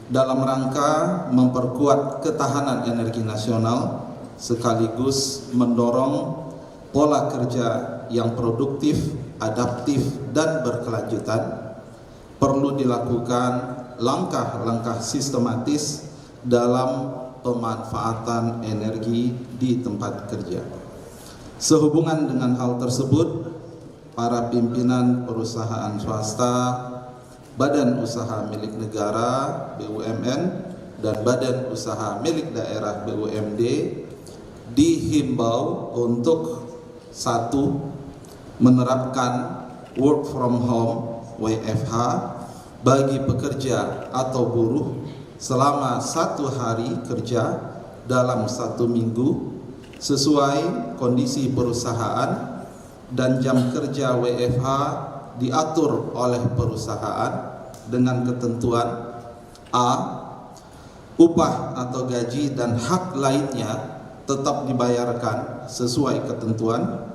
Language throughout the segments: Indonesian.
dalam rangka memperkuat ketahanan energi nasional sekaligus mendorong pola kerja yang produktif, adaptif, dan berkelanjutan, perlu dilakukan langkah-langkah sistematis dalam pemanfaatan energi di tempat kerja. Sehubungan dengan hal tersebut, para pimpinan perusahaan swasta, badan usaha milik negara BUMN, dan badan usaha milik daerah BUMD dihimbau untuk satu, menerapkan work from home WFH bagi pekerja atau buruh selama 1 hari kerja dalam 1 minggu sesuai kondisi perusahaan, dan jam kerja WFH diatur oleh perusahaan dengan ketentuan A. Upah atau gaji dan hak lainnya tetap dibayarkan sesuai ketentuan.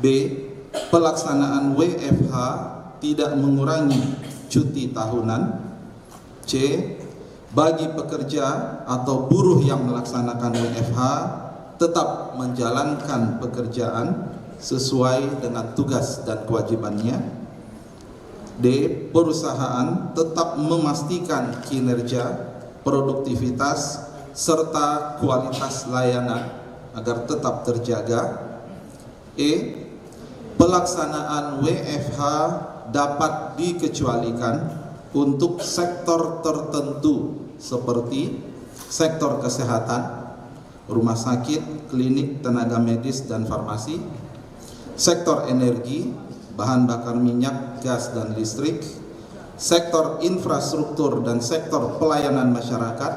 B. Pelaksanaan WFH tidak mengurangi cuti tahunan. C. Bagi pekerja atau buruh yang melaksanakan WFH tetap menjalankan pekerjaan sesuai dengan tugas dan kewajibannya. D. Perusahaan tetap memastikan kinerja, produktivitas, serta kualitas layanan agar tetap terjaga. E. Pelaksanaan WFH dapat dikecualikan untuk sektor tertentu seperti sektor kesehatan, rumah sakit, klinik, tenaga medis, dan farmasi, sektor energi, bahan bakar minyak, gas, dan listrik, sektor infrastruktur dan sektor pelayanan masyarakat,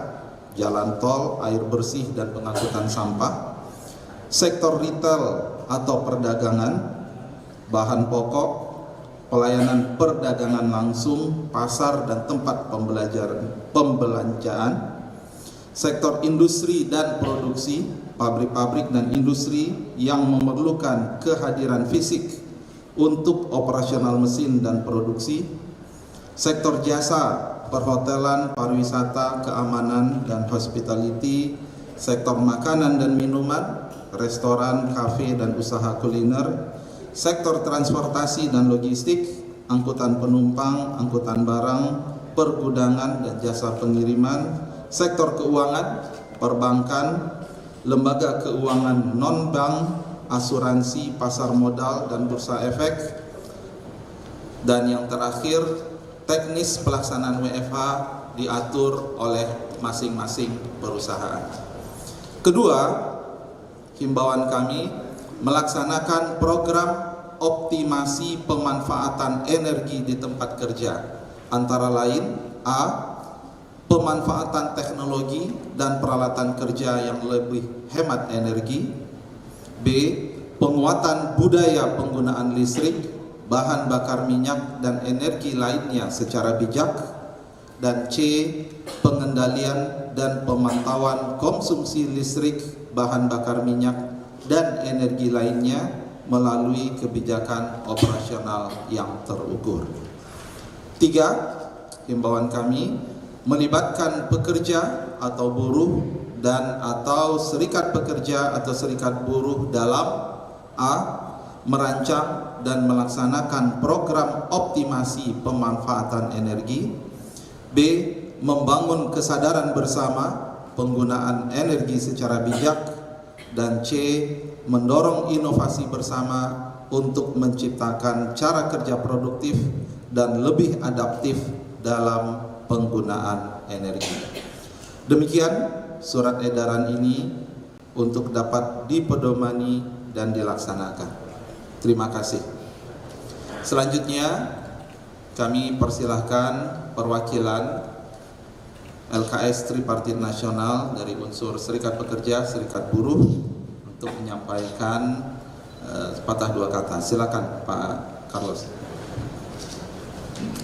jalan tol, air bersih, dan pengangkutan sampah, sektor retail atau perdagangan, bahan pokok, pelayanan perdagangan langsung, pasar, dan tempat pembelanjaan, sektor industri dan produksi, pabrik-pabrik dan industri yang memerlukan kehadiran fisik untuk operasional mesin dan produksi, sektor jasa, perhotelan, pariwisata, keamanan, dan hospitality, sektor makanan dan minuman, restoran, kafe, dan usaha kuliner, sektor transportasi dan logistik, angkutan penumpang, angkutan barang, pergudangan, dan jasa pengiriman, sektor keuangan, perbankan, lembaga keuangan non-bank, asuransi, pasar modal, dan bursa efek, dan yang terakhir, teknis pelaksanaan WFH diatur oleh masing-masing perusahaan. Kedua, himbauan kami melaksanakan program optimasi pemanfaatan energi di tempat kerja, antara lain A. Pemanfaatan teknologi dan peralatan kerja yang lebih hemat energi. B. Penguatan budaya penggunaan listrik, bahan bakar minyak, dan energi lainnya secara bijak. Dan C. Pengendalian dan pemantauan konsumsi listrik, bahan bakar minyak, dan energi lainnya melalui kebijakan operasional yang terukur. 3. Himbauan kami melibatkan pekerja atau buruh dan atau serikat pekerja atau serikat buruh dalam A. Merancang dan melaksanakan program optimasi pemanfaatan energi. B. Membangun kesadaran bersama penggunaan energi secara bijak. Dan C. Mendorong inovasi bersama untuk menciptakan cara kerja produktif dan lebih adaptif dalam penggunaan energi. Demikian surat edaran ini untuk dapat dipedomani dan dilaksanakan. Terima kasih. Selanjutnya kami persilahkan perwakilan LKS Tripartit Nasional dari unsur Serikat Pekerja, Serikat Buruh untuk menyampaikan sepatah dua kata. Silakan Pak Carlos.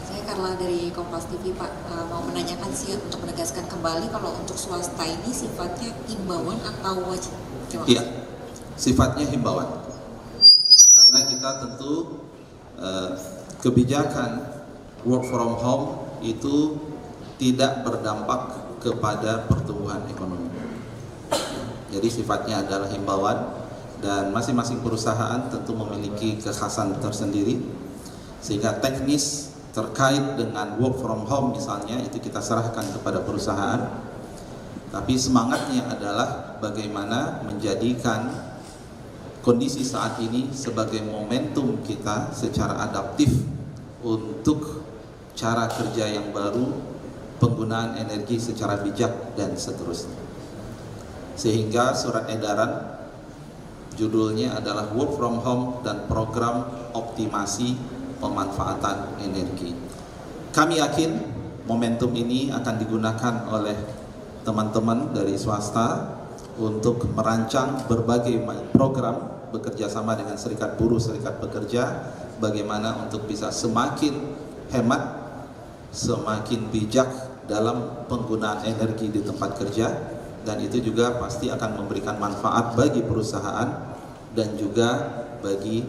Saya Carla dari Kompas TV, Pak, mau menanyakan sih untuk menegaskan kembali kalau untuk swasta ini sifatnya himbauan atau wajib? Iya, sifatnya himbauan. Karena kita tentu kebijakan work from home itu tidak berdampak kepada pertumbuhan ekonomi. Jadi sifatnya adalah himbauan, dan masing-masing perusahaan tentu memiliki kekhasan tersendiri, sehingga teknis terkait dengan work from home misalnya itu kita serahkan kepada perusahaan, tapi semangatnya adalah bagaimana menjadikan kondisi saat ini sebagai momentum kita secara adaptif untuk cara kerja yang baru, penggunaan energi secara bijak, dan seterusnya. Sehingga surat edaran judulnya adalah Work from Home dan Program Optimasi Pemanfaatan Energi. Kami yakin momentum ini akan digunakan oleh teman-teman dari swasta untuk merancang berbagai program bekerja sama dengan serikat buruh, serikat pekerja, bagaimana untuk bisa semakin hemat, semakin bijak dalam penggunaan energi di tempat kerja, dan itu juga pasti akan memberikan manfaat bagi perusahaan dan juga bagi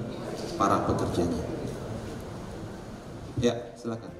para pekerjanya. Ya, silakan.